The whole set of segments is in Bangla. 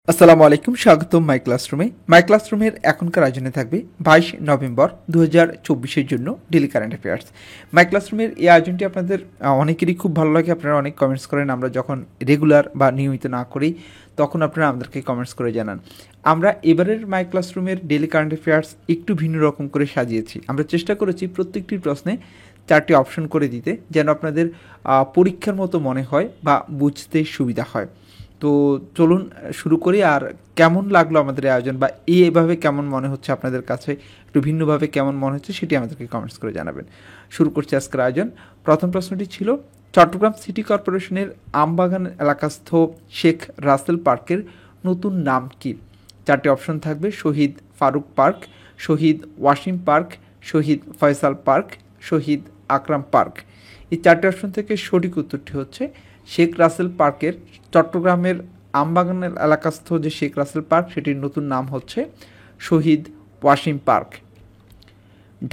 আসসালামু আলাইকুম, স্বাগতম মাই ক্লাসরুমে। মাই ক্লাসরুমের এখনকার আয়োজনে থাকবে 22 নভেম্বর 2024-এর জন্য ডেলি কারেন্ট অ্যাফেয়ার্স। মাই ক্লাসরুমের এই আয়োজনটি আপনাদের অনেকেরই খুব ভালো লাগে। আপনারা অনেক কমেন্টস করেন। আমরা যখন রেগুলার বা নিয়মিত না করি তখন আপনারা আমাদেরকে কমেন্টস করে জানান। আমরা এবারের মাই ক্লাসরুমের ডেলি কারেন্ট অ্যাফেয়ার্স একটু ভিন্ন রকম করে সাজিয়েছি। আমরা চেষ্টা করেছি প্রত্যেকটি প্রশ্নে 4টি অপশন করে দিতে, যেন আপনাদের পরীক্ষার মতো মনে হয় বা বুঝতে সুবিধা হয়। তো চলুন শুরু করি। আর কেমন লাগলো আমাদের আয়োজন, বা এভাবে কেমন মনে হচ্ছে আপনাদের কাছে, একটু ভিন্নভাবে কেমন মনে হচ্ছে সেটি আমাদেরকে কমেন্টস করে জানাবেন। শুরু করছি আজকের আয়োজন। প্রথম প্রশ্নটি ছিল, চট্টগ্রাম সিটি কর্পোরেশনের আমবাগান এলাকাস্থ শেখ রাসেল পার্কের নতুন নাম কি? 4টি অপশন থাকবে: শহীদ ফারুক পার্ক, শহীদ ওয়াসিম পার্ক, শহীদ ফয়সাল পার্ক, শহীদ আকরাম পার্ক। এই 4টি অপশন থেকে সঠিক উত্তরটি হচ্ছে শেখ রাসেল পার্কের, চট্টগ্রামের আমবাগান এলাকাস্থ যে শেখ রাসেল পার্ক সেটির নতুন নাম হচ্ছে শহীদ ওয়াসিম পার্ক।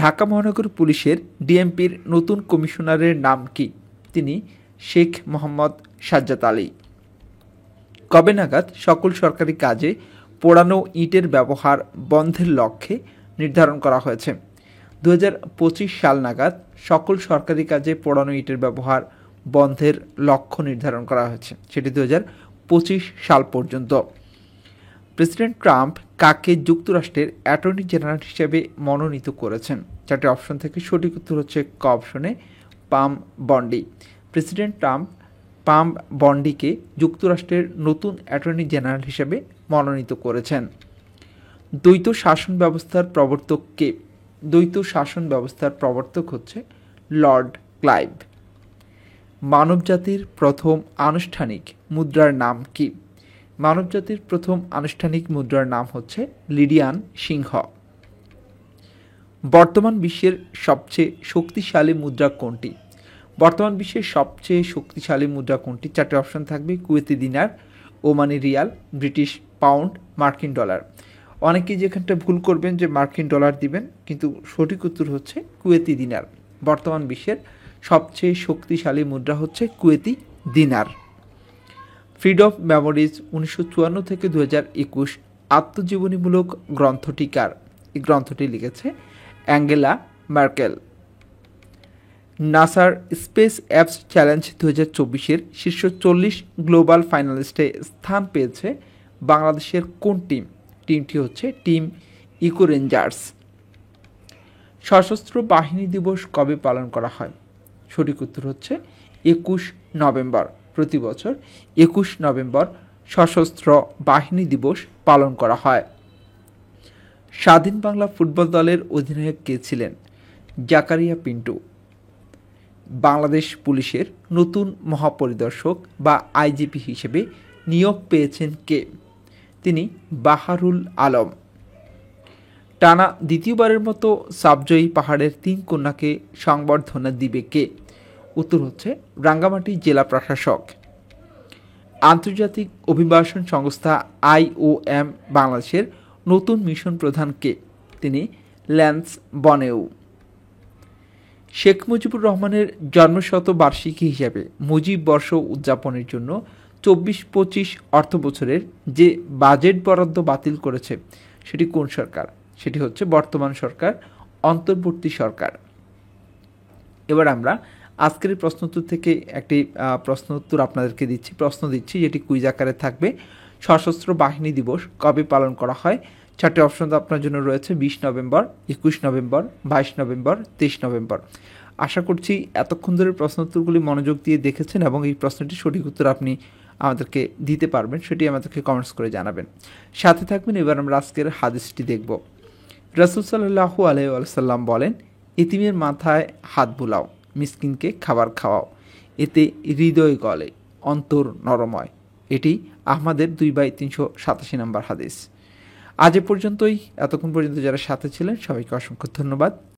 ঢাকা মহানগর পুলিশের ডিএমপির নতুন কমিশনারের নাম কি? তিনি শেখ মোহাম্মদ সাজ্জাদ আলী। কবে নাগাদ সকল সরকারি কাজে পোড়ানো ইটের ব্যবহার বন্ধের লক্ষ্যে নির্ধারণ করা হয়েছে? 2025 সাল নাগাদ সকল সরকারি কাজে পোড়ানো ইটের ব্যবহার বন্ধের লক্ষ্য নির্ধারণ করা হয়েছে, সেটি 2025 সাল পর্যন্ত। প্রেসিডেন্ট ট্রাম্প কাকে যুক্তরাষ্ট্রের অ্যাটর্নি জেনারেল হিসেবে মনোনীত করেছেন? 4টি অপশন থেকে সঠিক উত্তর হচ্ছে ক অপশনে পাম বন্ডি। প্রেসিডেন্ট ট্রাম্প পাম বন্ডিকে যুক্তরাষ্ট্রের নতুন অ্যাটর্নি জেনারেল হিসেবে মনোনীত করেছেন। দ্বৈত শাসন ব্যবস্থার প্রবর্তক কে? দ্বৈত শাসন ব্যবস্থার প্রবর্তক হচ্ছে লর্ড ক্লাইভ। মানবজাতির প্রথম আনুষ্ঠানিক মুদ্রার নাম কি? মানবজাতির প্রথম আনুষ্ঠানিক মুদ্রার নাম হচ্ছে লিডিয়ান সিংহ। বর্তমান বিশ্বের সবচেয়ে শক্তিশালী মুদ্রা কোনটি? বর্তমান বিশ্বের সবচেয়ে শক্তিশালী মুদ্রা কোনটি? 4টি অপশন থাকবে: কুয়েতি দিনার, ওমানি রিয়াল, ব্রিটিশ পাউন্ড, মার্কিন ডলার। অনেকেই যেখানটা ভুল করবেন যে মার্কিন ডলার দিবেন, কিন্তু সঠিক উত্তর হচ্ছে কুয়েতি দিনার। বর্তমান বিশ্বের সবচেয়ে শক্তিশালী মুদ্রা হচ্ছে কুয়েতি দিনার। ফ্রিডম মেমোরিজ 1954 থেকে 2021 আত্মজীবনীমূলক গ্রন্থটি কার? এই গ্রন্থটি লিখেছে অ্যাঙ্গেলা ম্যার্কেল। নাসার স্পেস অ্যাপস চ্যালেঞ্জ 2024-এর শীর্ষ 40 গ্লোবাল ফাইনালিস্টে স্থান পেয়েছে বাংলাদেশের কোন টিম? টিমটি হচ্ছে টিম ইকো রেঞ্জার্স। সশস্ত্র বাহিনী দিবস কবে পালন করা হয়? সঠিক উত্তর হচ্ছে 21 নভেম্বর। প্রতি বছর 21 নভেম্বর সশস্ত্র বাহিনী দিবস পালন করা হয়। স্বাধীন বাংলা ফুটবল দলের অধিনায়ক কে ছিলেন? জাকারিয়া পিন্টু। বাংলাদেশ পুলিশের নতুন মহাপরিদর্শক বা আইজিপি হিসেবে নিয়োগ পেয়েছেন কে? তিনি বাহারুল আলম। টানা দ্বিতীয়বারের মতো সাবজয়ী পাহাড়ের 3 কন্যাকে সংবর্ধনা দিবে কে? উত্তর হচ্ছে রাঙ্গামাটি জেলা প্রশাসক। আন্তর্জাতিক অভিবাসন সংস্থা IOM বাংলাদেশের নতুন মিশন প্রধান কে? তিনি ল্যান্স বনেউ। শেখ মুজিবুর রহমানের জন্মশতবার্ষিকী হিসেবে মুজিব বর্ষ উদযাপনের জন্য 24-25 অর্থ বছরের যে বাজেট বরাদ্দ বাতিল করেছে সেটি কোন সরকার? সেটি হচ্ছে বর্তমান সরকার, অন্তর্বর্তী সরকার। এবার আমরা আজকের প্রশ্নোত্তর থেকে একটি প্রশ্ন উত্তর আপনাদেরকে প্রশ্ন দিচ্ছি, যেটি কুইজ আকারে থাকবে। সশস্ত্র বাহিনী দিবস কবে পালন করা হয়? 4টি অপশন আপনার জন্য রয়েছে: 20 নভেম্বর, 21 নভেম্বর, 22 নভেম্বর, 23 নভেম্বর। আশা করছি এতক্ষণ ধরে প্রশ্নোত্তরগুলি মনোযোগ দিয়ে দেখেছেন এবং এই প্রশ্নটির সঠিক উত্তর আপনি আমাদেরকে দিতে পারবেন, সেটি আমাদেরকে কমেন্টস করে জানাবেন। সাথে থাকবেন। এবার আমরা আজকের হাদিসটি দেখব। রাসূল সাল্লাল্লাহু আলাইহি ওয়াসাল্লাম বলেন, এতিমের মাথায় হাত বুলাও, মিসকিনকে খাবার খাওয়াও, এতে হৃদয় গলে, অন্তর নরম হয়। এটি আহমদের 2/387 নম্বর হাদিস। আজ এ পর্যন্তই। এতক্ষণ পর্যন্ত যারা সাথে ছিলেন সবাইকে অসংখ্য ধন্যবাদ।